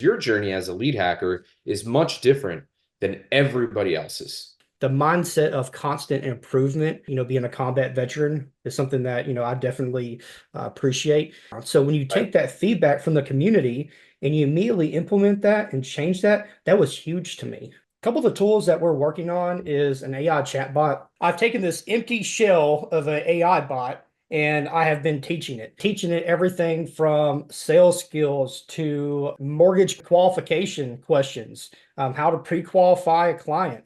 your journey as a lead hacker is much different than everybody else's. The mindset of constant improvement, being a combat veteran is something that, I definitely appreciate. So when you Right. take that feedback from the community and you immediately implement that and change that, that was huge to me. A couple of the tools that we're working on is an AI chatbot. I've taken this empty shell of an AI bot and I have been teaching it everything from sales skills to mortgage qualification questions, how to pre-qualify a client.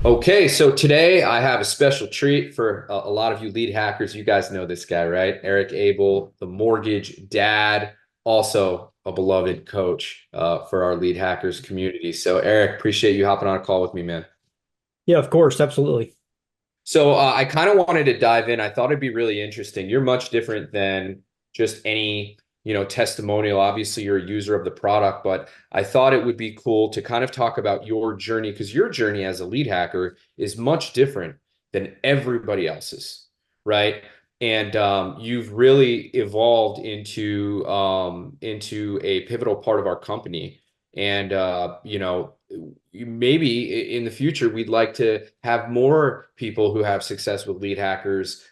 Okay, so today I have a special treat for a lot of you lead hackers. You guys know this guy, right? Eric Abel, the mortgage dad, also a beloved coach for our lead hackers community. So, Eric, appreciate you hopping on a call with me, man. Yeah, of course, absolutely. So I kind of wanted to dive in. I thought it'd be really interesting. You're much different than just any, testimonial. Obviously, you're a user of the product, but I thought it would be cool to kind of talk about your journey because your journey as a lead hacker is much different than everybody else's, right? And you've really evolved into a pivotal part of our company. And maybe in the future we'd like to have more people who have success with lead hackers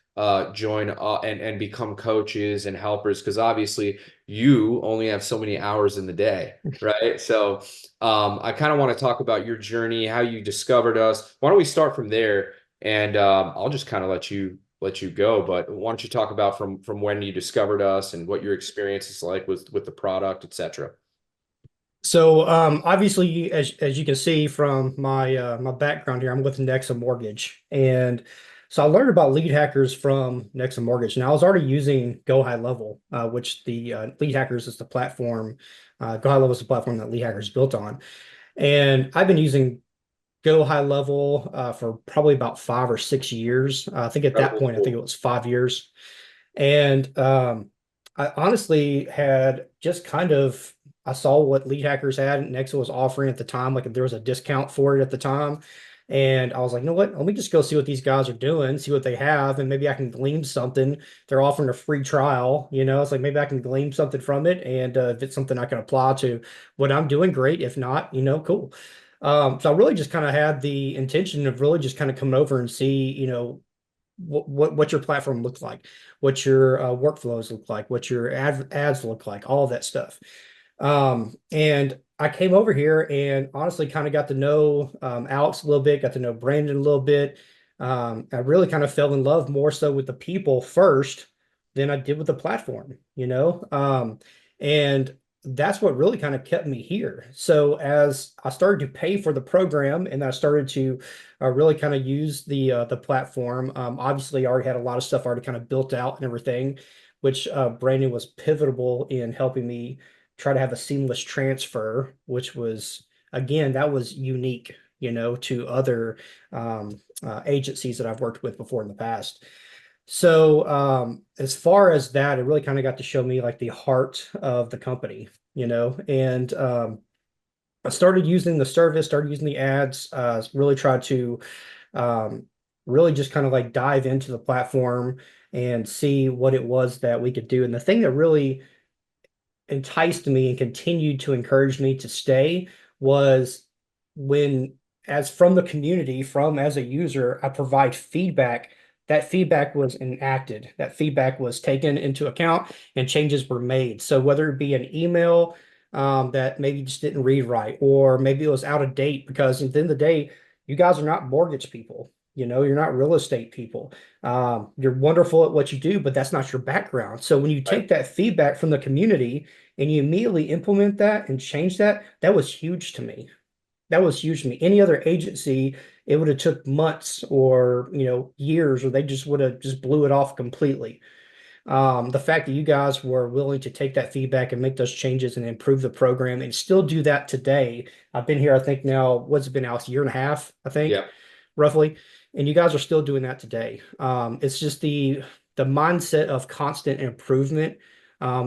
join and become coaches and helpers because obviously you only have so many hours in the day, right? So I kind of want to talk about your journey, how you discovered us. Why don't we start from there? And I'll just kind of let you go. But why don't you talk about from when you discovered us and what your experience is like with the product, etc. So obviously, as you can see from my background here, I'm with Nexa Mortgage, and so I learned about lead hackers from Nexa Mortgage. Now I was already using Go High Level, which the lead hackers is the platform. Go High Level is the platform that lead hackers built on, and I've been using Go High Level for probably about 5 or 6 years. I think at that Incredibly point, I think cool. it was 5 years. And I honestly had just kind of I saw what lead hackers had and Nexa was offering at the time, like if there was a discount for it at the time. And I was like, you know what? Let me just go see what these guys are doing, see what they have, and maybe I can glean something. They're offering a free trial, It's like maybe I can glean something from it, and if it's something I can apply to what I'm doing, great. If not, cool. So I really just kind of had the intention of really just kind of coming over and see, what your platform looks like, what your workflows look like, what your ads look like, all of that stuff. And I came over here and honestly kind of got to know Alex a little bit, got to know Brandon a little bit. I really kind of fell in love more so with the people first than I did with the platform. And that's what really kind of kept me here. So as I started to pay for the program and I started to really kind of use the platform, obviously I already had a lot of stuff already kind of built out and everything, which Brandon was pivotal in helping me try to have a seamless transfer, which was, again, that was unique, to other agencies that I've worked with before in the past. So as far as that, it really kind of got to show me like the heart of the company, and I started using the service, started using the ads, really tried to um, really just kind of like dive into the platform and see what it was that we could do. And the thing that really enticed me and continued to encourage me to stay was when, as from the community, from as a user, I provide feedback. That feedback was enacted. That feedback was taken into account and changes were made. So whether it be an email that maybe just didn't read right, or maybe it was out of date, because at the end of the day, you guys are not mortgage people. You're not real estate people. You're wonderful at what you do, but that's not your background. So when you Right. take that feedback from the community and you immediately implement that and change that, that was huge to me. That was huge to me. Any other agency, it would have took months or years, or they just would have just blew it off completely. The fact that you guys were willing to take that feedback and make those changes and improve the program and still do that today. I've been here, I think now, what's it been now? It's a year and a half, I think, Yeah. roughly. And you guys are still doing that today. It's just the mindset of constant improvement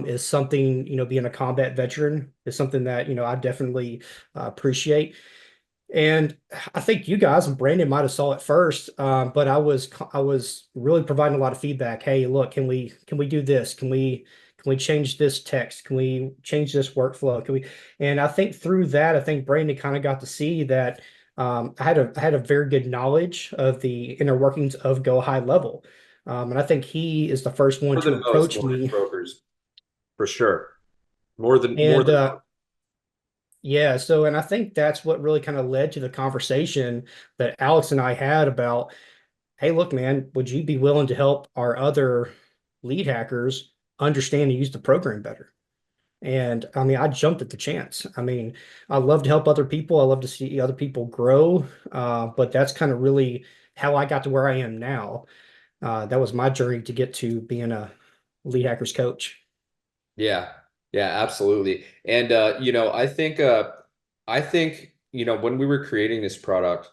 is something, being a combat veteran is something that, I definitely appreciate. And I think you guys and Brandon might have saw it first, but I was really providing a lot of feedback. Hey, look, can we do this? Can we change this text? Can we change this workflow? Can we? And I think through that, I think Brandon kind of got to see that I had a very good knowledge of the inner workings of Go High Level, and I think he is the first one More to than most approach mortgage me. brokers, for sure. More than more And than yeah, so and I think that's what really kind of led to the conversation that Alex and I had about, hey, look, man, would you be willing to help our other lead hackers understand and use the program better? And I mean, I jumped at the chance. I mean, I love to help other people. I love to see other people grow. But that's kind of really how I got to where I am now. That was my journey to get to being a lead hackers coach. Yeah, yeah, absolutely. And I think, when we were creating this product,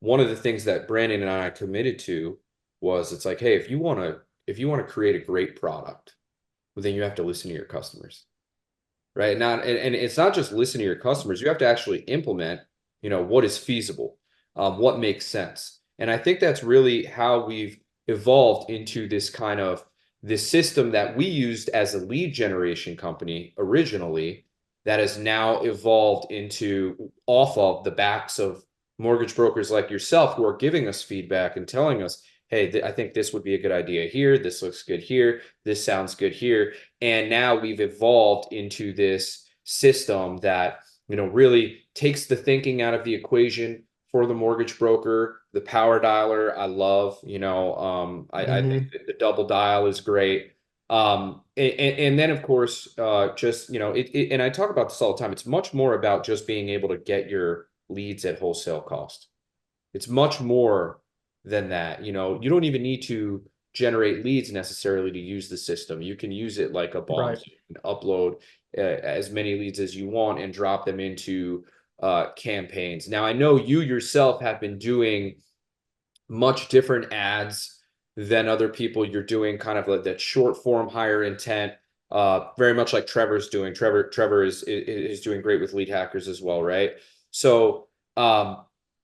one of the things that Brandon and I committed to was it's like, hey, if you want to create a great product, well, then you have to listen to your customers. Right? And it's not just listen to your customers, you have to actually implement, what is feasible, what makes sense. And I think that's really how we've evolved into this system that we used as a lead generation company originally, that has now evolved into off of the backs of mortgage brokers like yourself who are giving us feedback and telling us, hey, I think this would be a good idea here. This looks good here. This sounds good here. And now we've evolved into this system that, really takes the thinking out of the equation for the mortgage broker. The power dialer, I love, I think Hmm. that the double dial is great. And then of course, just, and I talk about this all the time. It's much more about just being able to get your leads at wholesale cost. It's much more than that. You don't even need to generate leads necessarily to use the system. You can use it like a bomb. Right. So you can upload as many leads as you want and drop them into campaigns. Now, I know you yourself have been doing much different ads than other people. You're doing kind of like that short form, higher intent, very much like Trevor's doing. Trevor is doing great with lead hackers as well, right? So,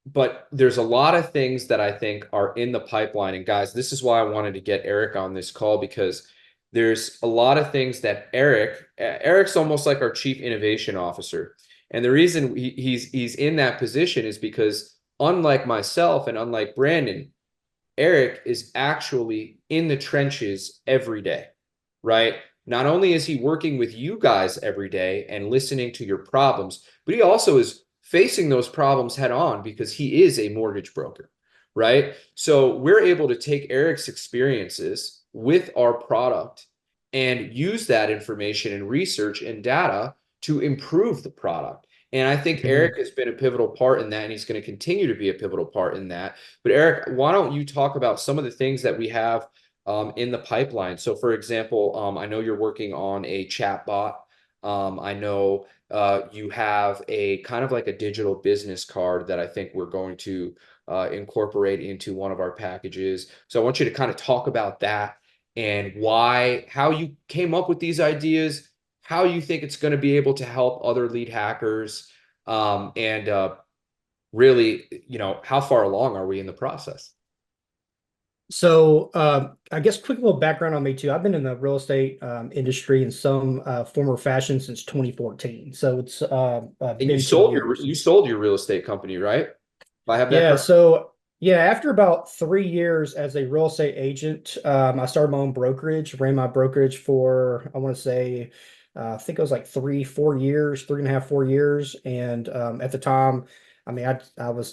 but there's a lot of things that I think are in the pipeline. And guys, this is why I wanted to get Eric on this call, because there's a lot of things that Eric's almost like our chief innovation officer. And the reason he's in that position is because, unlike myself and unlike Brandon, Eric is actually in the trenches every day, right? Not only is he working with you guys every day and listening to your problems, but he also is facing those problems head on because he is a mortgage broker, right? So we're able to take Eric's experiences with our product and use that information and research and data to improve the product. And I think Eric Hmm. has been a pivotal part in that, and he's going to continue to be a pivotal part in that. But Eric, why don't you talk about some of the things that we have in the pipeline? So, for example, I know you're working on a chat bot. I know you have a kind of like a digital business card that I think we're going to incorporate into one of our packages. So I want you to kind of talk about that and how you came up with these ideas, how you think it's going to be able to help other lead hackers, and really, how far along are we in the process? So, I guess quick little background on me too. I've been in the real estate industry in some form or fashion since 2014. So it's And you been some sold your years. you sold your real estate company, right? If I have that Yeah. correct. So yeah, after about 3 years as a real estate agent, I started my own brokerage. Ran my brokerage for I want to say, I think it was like 3, 4 years, 3.5, 4 years. And at the time, I mean, I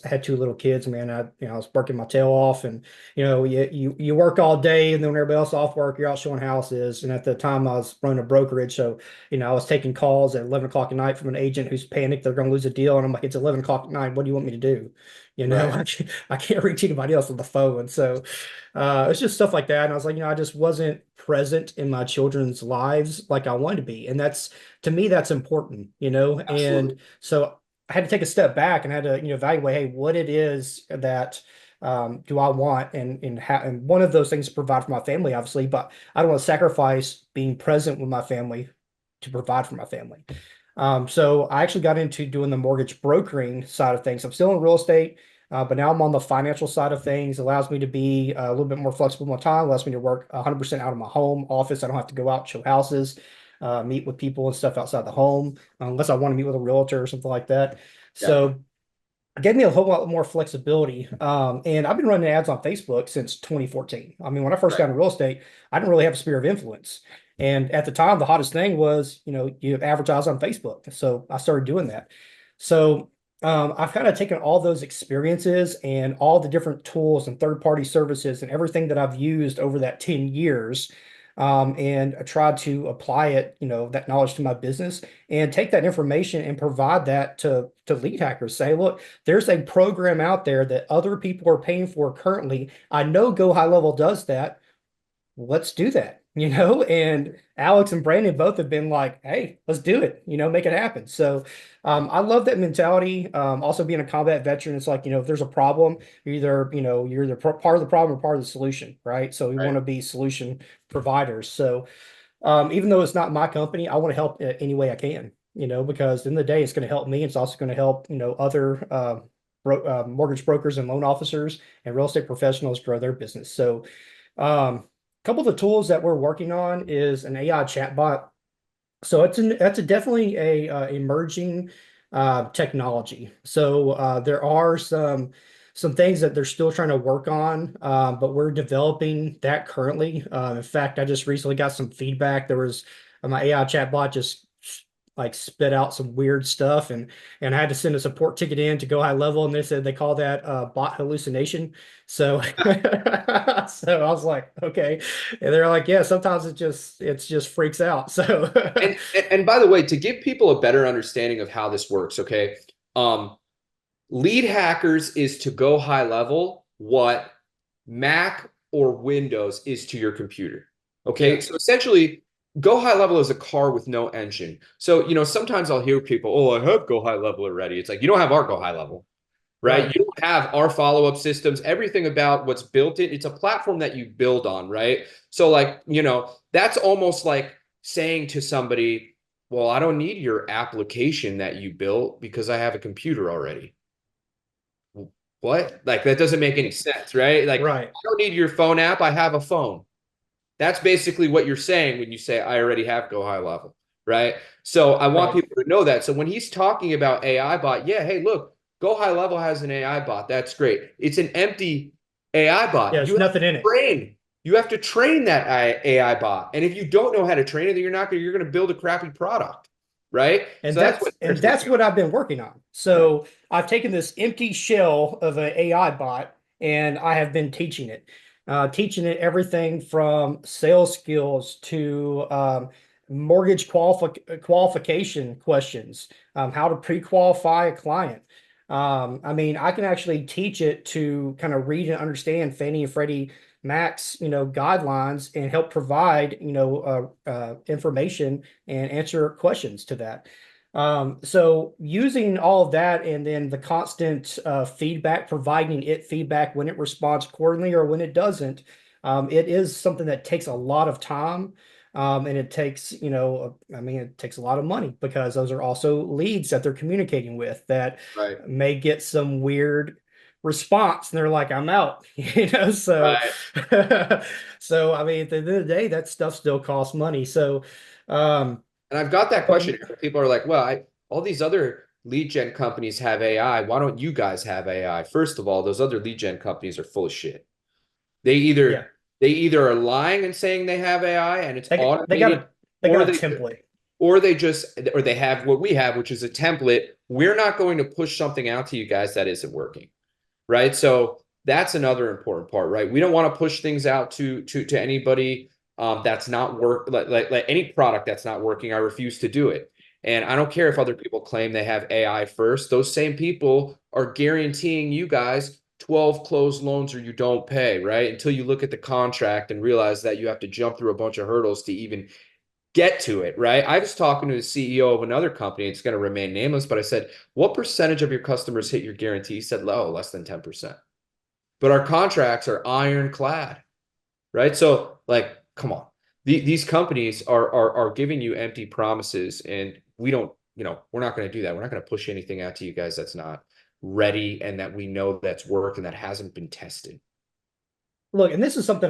had two little kids, man. I was working my tail off, and you work all day, and then when everybody else is off work, you're out showing houses. And at the time, I was running a brokerage, so I was taking calls at 11 o'clock at night from an agent who's panicked they're going to lose a deal, and I'm like, it's 11 o'clock at night. What do you want me to do? Right. I can't reach anybody else on the phone. So it's just stuff like that. And I was like, I just wasn't present in my children's lives like I wanted to be. And to me, that's important. Absolutely. And so I had to take a step back and had to, evaluate, hey, what it is that do I want? And one of those things is provide for my family, obviously, but I don't want to sacrifice being present with my family to provide for my family. So I actually got into doing the mortgage brokering side of things. I'm still in real estate, but now I'm on the financial side of things. It allows me to be a little bit more flexible with my time, allows me to work 100% out of my home office. I don't have to go out, show houses, meet with people and stuff outside the home, unless I want to meet with a realtor or something like that. Yeah. So it gave me a whole lot more flexibility. And I've been running ads on Facebook since 2014. I mean, when I first got Right. into real estate, I didn't really have a sphere of influence. And at the time, the hottest thing was, you advertise on Facebook. So I started doing that. So I've kind of taken all those experiences and all the different tools and third-party services and everything that I've used over that 10 years. And I tried to apply it, that knowledge to my business and take that information and provide that to lead hackers. Say, look, there's a program out there that other people are paying for currently. I know Go High Level does that. Let's do that, And Alex and Brandon both have been like, hey, let's do it, make it happen. So I love that mentality. Also being a combat veteran, it's like, if there's a problem, you're either part of the problem or part of the solution, right? So we want Right. to be solution providers. So even though it's not my company, I want to help any way I can, because in the day it's going to help me. It's also going to help, other mortgage brokers and loan officers and real estate professionals grow their business. So, a couple of the tools that we're working on is an AI chatbot. So that's definitely a emerging technology. So there are some things that they're still trying to work on, but we're developing that currently. In fact, I just recently got some feedback. There was my AI chatbot just like spit out some weird stuff, and I had to send a support ticket in to Go High Level, and they said they call that bot hallucination. So so I was like, okay. And they're like, yeah, sometimes it's just freaks out. So And by the way, to give people a better understanding of how this works, okay, lead hackers is to Go High Level what Mac or Windows is to your computer. yeah, Okay, so essentially, Go High Level is a car with no engine. So, sometimes I'll hear people, oh, I have Go High Level already. It's like, you don't have our Go High Level, right? right. You don't have our follow-up systems, everything about what's built in. It's a platform that you build on, right? So, like, that's almost like saying to somebody, well, I don't need your application that you built because I have a computer already. What? Like, that doesn't make any sense, right? Like, I Right. don't need your phone app. I have a phone. That's basically what you're saying when you say, I already have Go High Level, right? So I want Right. people to know that. So when he's talking about AI bot, yeah, hey, look, Go High Level has an AI bot. That's great. It's an empty AI Yeah, bot. You there's have nothing in to it. train. You have to train that AI bot. And if you don't know how to train it, then you're going to build a crappy product, right? And So that's what that's they're and saying. that's what I've been working on. Right. So I've taken this empty shell of an AI bot and I have been teaching it everything from sales skills to mortgage qualification questions, how to pre-qualify a client. I mean, I can actually teach it to kind of read and understand Fannie and Freddie Mac's, guidelines and help provide, information and answer questions to that. So using all of that and then the constant feedback, providing it feedback when it responds accordingly or when it doesn't, it is something that takes a lot of time. And it takes, I mean, it takes a lot of money because those are also leads that they're communicating with that Right. may get some weird response and they're like, I'm out, so Right. so I mean, at the end of the day, that stuff still costs money. So um And I've got that but question. People are like, well, all these other lead gen companies have AI. Why don't you guys have AI? First of all, those other lead gen companies are full of shit. They yeah, either they either are lying and saying they have AI and it's they got automated, a or they template. or they have what we have, which is a template. We're not going to push something out to you guys that isn't working, right? So that's another important part, right? We don't want to push things out to anybody that's not like any product that's not working. I refuse to do it. And I don't care if other people claim they have AI first. Those same people are guaranteeing you guys 12 closed loans or you don't pay, right? Until you look at the contract and realize that you have to jump through a bunch of hurdles to even get to it, right? I was talking to the CEO of another company. It's going to remain nameless, but I said, what percentage of your customers hit your guarantee? He said, low, less than 10%. But our contracts are ironclad, right? So, come on. These companies are giving you empty promises, and we don't we're not going to do that. We're not going to push anything out to you guys that's not ready and that we know that's worked and that hasn't been tested. Look, and this is something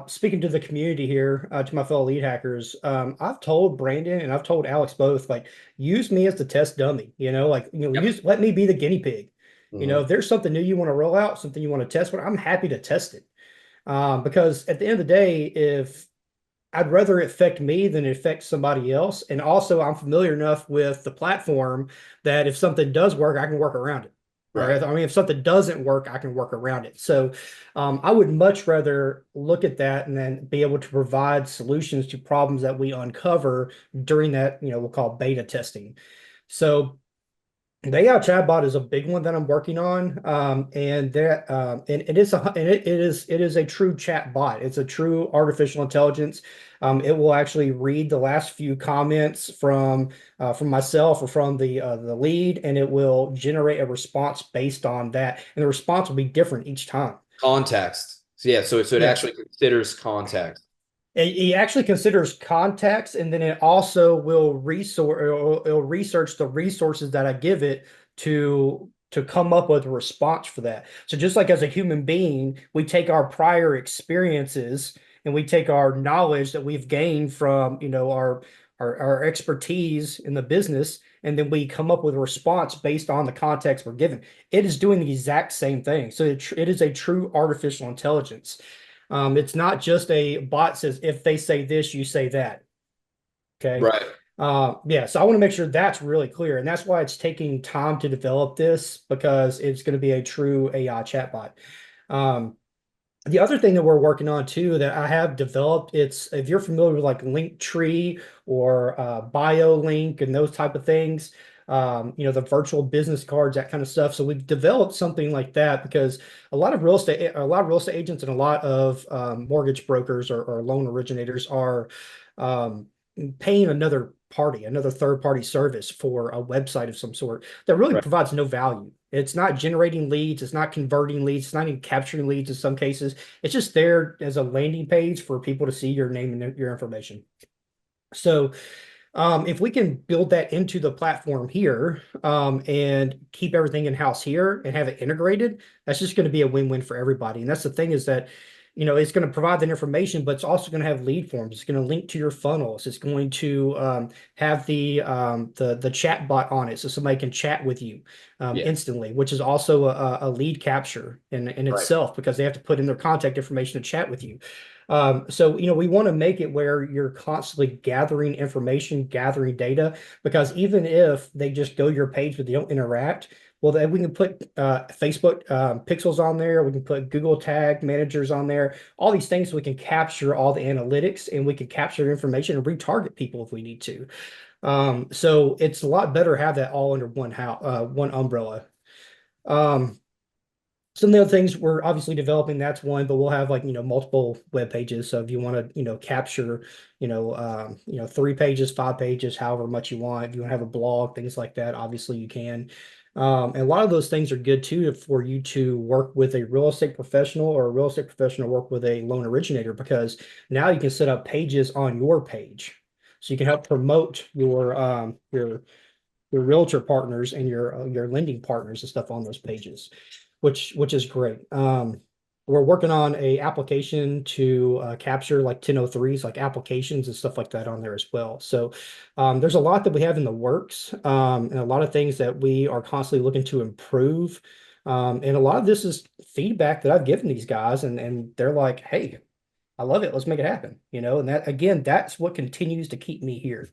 speaking to the community here, to my fellow lead hackers. I've told Brandon and I've told Alex both, like, use me as the test dummy, Yep. let me be the guinea pig. Hmm. If there's something new you want to roll out, something you want to test, I'm happy to test it. Because at the end of the day, if I'd rather it affect me than it affects somebody else. And also, I'm familiar enough with the platform that if something does work, I can work around it. Or Right. I mean, if something doesn't work, I can work around it. So I would much rather look at that and then be able to provide solutions to problems that we uncover during that, we'll call beta testing. So the AI chatbot is a big one that I'm working on, and that and it is a true chat bot. It's a true artificial intelligence. It will actually read the last few comments from myself or from the lead, and it will generate a response based on that. And the response will be different each time. Context. So yeah, so it Yes. actually considers context. It actually considers context, and then it also will it'll research the resources that I give it to come up with a response for that. So just like as a human being, we take our prior experiences and we take our knowledge that we've gained from, our expertise in the business, and then we come up with a response based on the context we're given. It is doing the exact same thing. So it is a true artificial intelligence. It's not just a bot says if they say this, you say that. Okay. Right. Yeah, so I want to make sure that's really clear. And that's why it's taking time to develop this because it's going to be a true AI chatbot. Um, the other thing that we're working on too that I have developed, it's if you're familiar with like Linktree or BioLink and those type of things, the virtual business cards, that kind of stuff. So we've developed something like that because a lot of real estate agents and a lot of mortgage brokers or loan originators are um, paying another party, another third party service for a website of some sort that really Right. provides no value. It's not generating leads, it's not converting leads, it's not even capturing leads in some cases. It's just there as a landing page for people to see your name and your information. So if we can build that into the platform here and keep everything in house here and have it integrated, that's just going to be a win-win for everybody. And that's the thing is that, it's going to provide that information, but it's also going to have lead forms. It's going to link to your funnels. It's going to have the chat bot on it, so somebody can chat with you Yeah. instantly, which is also a lead capture in Right. itself because they have to put in their contact information to chat with you. So, we want to make it where you're constantly gathering information, gathering data, because even if they just go your page but they don't interact, well, then we can put Facebook pixels on there. We can put Google tag managers on there. All these things so we can capture all the analytics and we can capture information and retarget people if we need to. So it's a lot better to have that all under one umbrella. Um, some of the other things we're obviously developing, that's one, but we'll have like, multiple web pages. So if you want to, capture, 3 pages, 5 pages, however much you want, if you want to have a blog, things like that, obviously you can. And a lot of those things are good too for you to work with a real estate professional or a real estate professional work with a loan originator because now you can set up pages on your page. So you can help promote your realtor partners and your lending partners and stuff on those pages, which is great. We're working on a application to capture like 1003s, like applications and stuff like that on there as well. So there's a lot that we have in the works and a lot of things that we are constantly looking to improve. And a lot of this is feedback that I've given these guys, and they're like, "Hey, I love it. Let's make it happen." And that again, that's what continues to keep me here.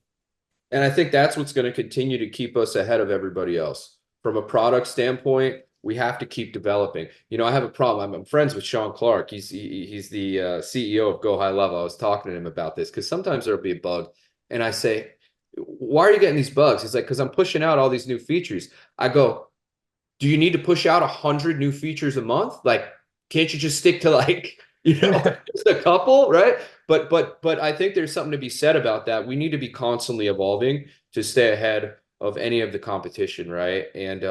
And I think that's what's going to continue to keep us ahead of everybody else. From a product standpoint, we have to keep developing. I have a problem. I'm friends with Sean Clark. He's the CEO of Go High Level. I was talking to him about this because sometimes there'll be a bug, and I say, "Why are you getting these bugs?" He's like, "Because I'm pushing out all these new features." I go, "Do you need to push out 100 new features a month? Like, can't you just stick to like, just a couple, right?" But I think there's something to be said about that. We need to be constantly evolving to stay ahead of any of the competition, right? And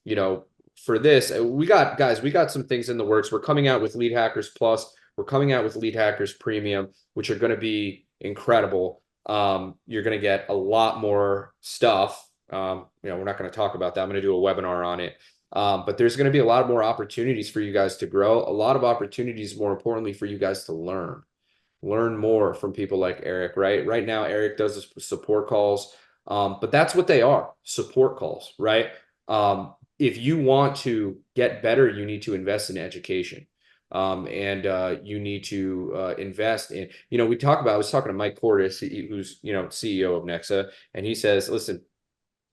you know, for this, we got some things in the works. We're coming out with Lead Hackers Plus. We're coming out with Lead Hackers Premium, which are going to be incredible. You're going to get a lot more stuff We're not going to talk about that. I'm going to do a webinar on it. But there's going to be a lot more opportunities for you guys to grow, a lot of opportunities, more importantly, for you guys to learn more from people like Eric, right? Right now, Eric does support calls, but that's what they are, support calls, right? If you want to get better, you need to invest in education. And you need to invest in, I was talking to Mike Cordes, who's, CEO of Nexa, and he says, listen,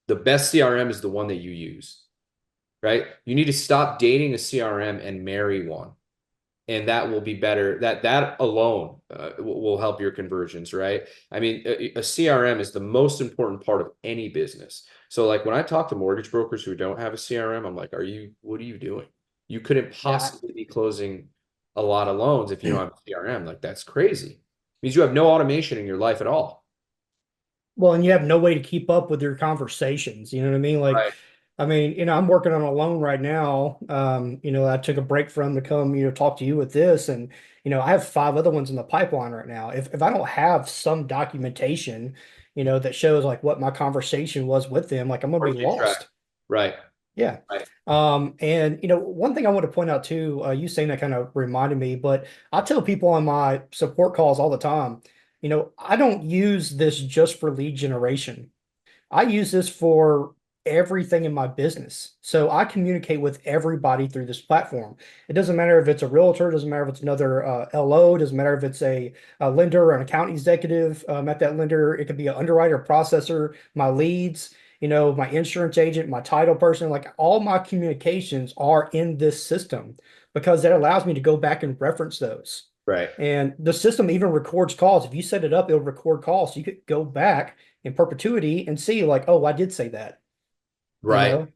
the best CRM is the one that you use, right? You need to stop dating a CRM and marry one, and that will be better. That alone will help your conversions, right? I mean, a CRM is the most important part of any business. So like when I talk to mortgage brokers who don't have a CRM, I'm like, what are you doing? You couldn't Yeah. possibly be closing a lot of loans if you don't have a CRM. Like that's crazy. It means you have no automation in your life at all. Well, and you have no way to keep up with your conversations. You know what I mean? Right. I'm working on a loan right now. I took a break from to come, talk to you with this. And, I have five other ones in the pipeline right now. If I don't have some documentation, that shows like what my conversation was with them, like I'm gonna Or be keep track. lost. Right. Yeah. Right. And one thing I want to point out too, you saying that kind of reminded me, but I tell people on my support calls all the time, I don't use this just for lead generation. I use this for everything in my business. So I communicate with everybody through this platform. It doesn't matter if it's a realtor, doesn't matter if it's another LO, doesn't matter if it's a lender or an account executive at that lender. It could be an underwriter, processor, my leads, my insurance agent, my title person. Like all my communications are in this system because that allows me to go back and reference those. Right. And the system even records calls. If you set it up, it'll record calls. So you could go back in perpetuity and see like, oh, I did say that, you Right. know,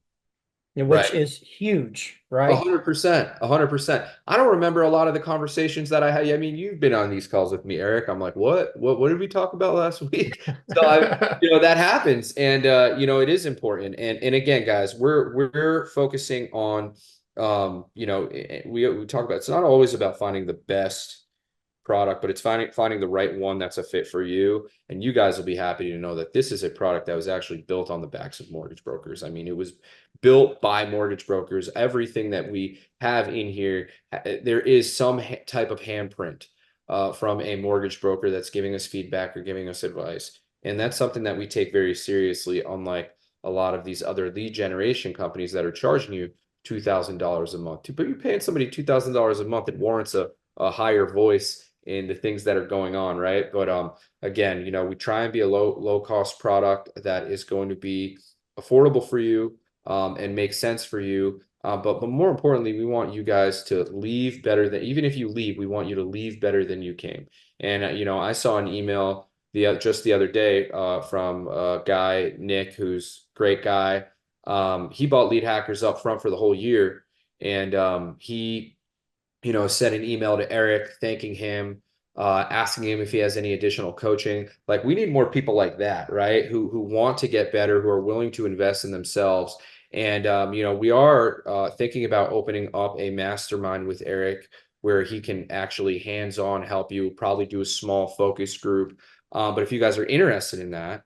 and which Right. is huge, A right? 100%, 100%. I don't remember a lot of the conversations that I had. I mean, you've been on these calls with me, Eric. I'm like, what did we talk about last week? So that happens, and it is important. And again, guys, we're focusing on, we talk about it's not always about finding the best product, but it's finding the right one that's a fit for you. And you guys will be happy to know that this is a product that was actually built on the backs of mortgage brokers. I mean, it was built by mortgage brokers. Everything that we have in here, there is some type of handprint from a mortgage broker that's giving us feedback or giving us advice. And that's something that we take very seriously, unlike a lot of these other lead generation companies that are charging you $2,000 a month. But you're paying somebody $2,000 a month, it warrants a higher voice in the things that are going on, right? But again, we try and be a low cost product that is going to be affordable for you and make sense for you. But more importantly, we want you guys to leave better than, even if you leave, we want you to leave better than you came. And I saw an email just the other day from a guy, Nick, who's a great guy. He bought Lead Hackers up front for the whole year, and he sent an email to Eric thanking him, asking him if he has any additional coaching. Like we need more people like that, right? Who want to get better, who are willing to invest in themselves. And we are thinking about opening up a mastermind with Eric where he can actually hands-on help you, probably do a small focus group. But if you guys are interested in that,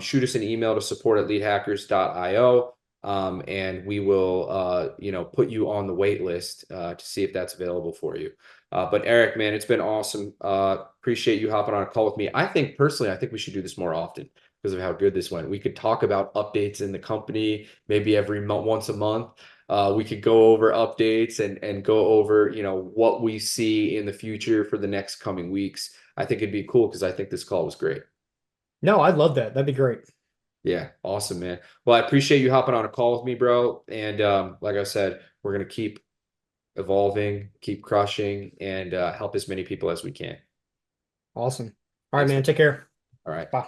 shoot us an email to support@leadhackers.io. And we will, put you on the wait list to see if that's available for you. But Eric, man, it's been awesome. Appreciate you hopping on a call with me. I think we should do this more often because of how good this went. We could talk about updates in the company, maybe every month, once a month. We could go over updates and go over, what we see in the future for the next coming weeks. I think it'd be cool because I think this call was great. No, I'd love that. That'd be great. Yeah, awesome, man. Well, I appreciate you hopping on a call with me, bro. And like I said, we're gonna keep evolving, keep crushing, and help as many people as we can. Awesome. All right, Thanks. man. Take care. All right. Bye.